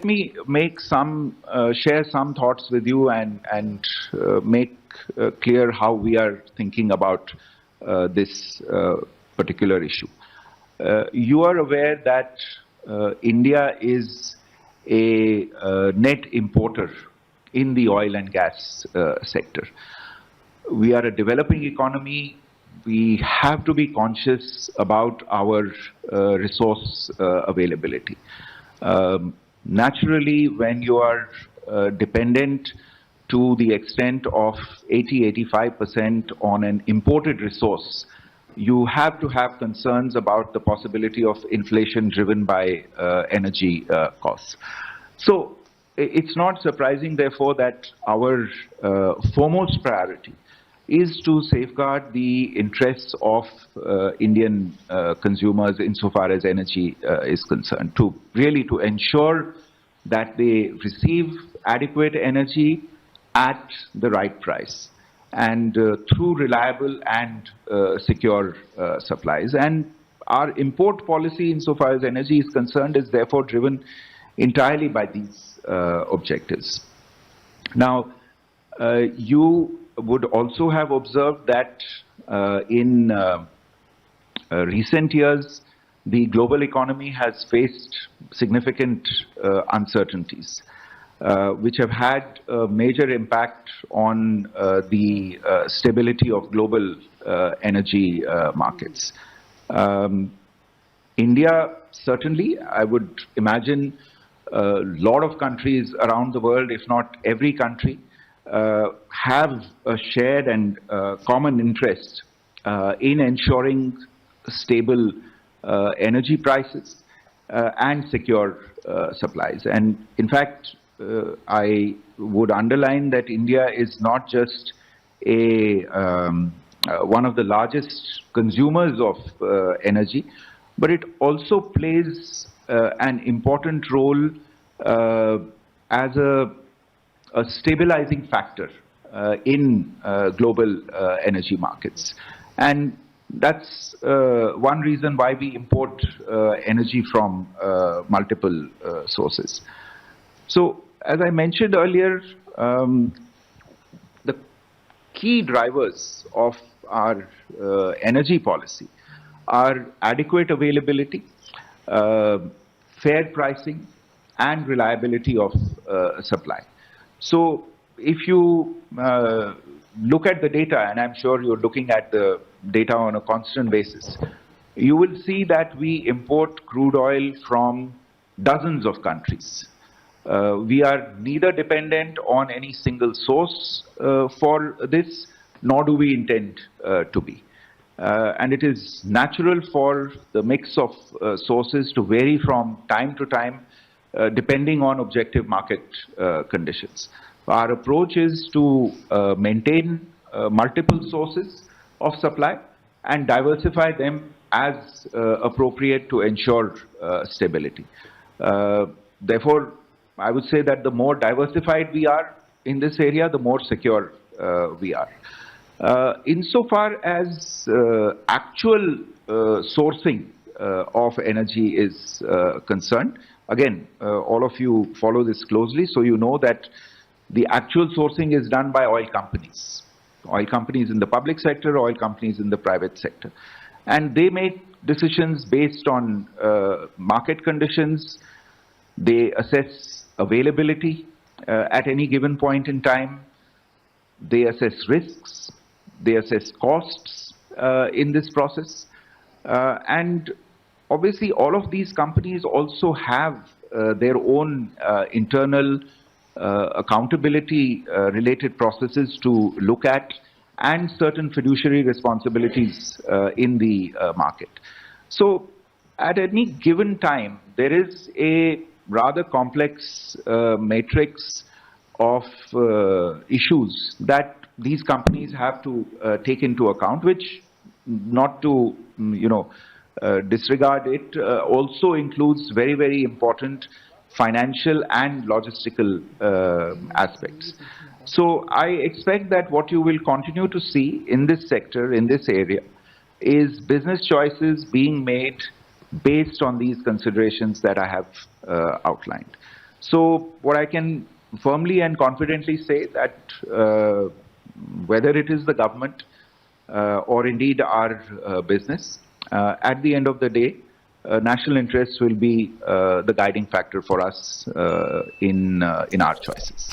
let me make share some thoughts with you and make clear how we are thinking about this particular issue. You are aware that India is a net importer in the oil and gas sector. We are a developing economy. We have to be conscious about our resource availability. Naturally, when you are dependent to the extent of 80–85% on an imported resource, you have to have concerns about the possibility of inflation driven by energy costs. So it's not surprising, therefore, that our foremost priority is to safeguard the interests of Indian consumers insofar as energy is concerned, to ensure that they receive adequate energy at the right price and through reliable and secure supplies. And our import policy insofar as energy is concerned is therefore driven entirely by these objectives. Now, you would also have observed that in recent years, the global economy has faced significant uncertainties, which have had a major impact on the stability of global energy markets. India, certainly, I would imagine a lot of countries around the world, if not every country, have a shared and common interest in ensuring stable energy prices and secure supplies. And in fact, I would underline that India is not just one of the largest consumers of energy, but it also plays an important role as a stabilizing factor in global energy markets. And that's one reason why we import energy from multiple sources. So, as I mentioned earlier, the key drivers of our energy policy are adequate availability, fair pricing, and reliability of supply. So, if you look at the data, and I'm sure you're looking at the data on a constant basis, you will see that we import crude oil from dozens of countries. We are neither dependent on any single source for this, nor do we intend to be. And it is natural for the mix of sources to vary from time to time, depending on objective market conditions. Our approach is to maintain multiple sources of supply and diversify them as appropriate to ensure stability. Therefore, I would say that the more diversified we are in this area, the more secure we are. Insofar as actual sourcing of energy is concerned, again, all of you follow this closely, so you know that the actual sourcing is done by oil companies in the public sector, oil companies in the private sector. And they make decisions based on market conditions. They assess availability at any given point in time. They assess risks. They assess costs in this process. And obviously, all of these companies also have their own internal accountability related processes to look at, and certain fiduciary responsibilities in the market. So at any given time, there is a rather complex matrix of issues that these companies have to take into account, which, not to disregard it, also includes very, very important financial and logistical aspects. So I expect that what you will continue to see in this sector, in this area, is business choices being made based on these considerations that I have outlined. So what I can firmly and confidently say that whether it is the government or indeed our business, at the end of the day, national interests will be the guiding factor for us in our choices.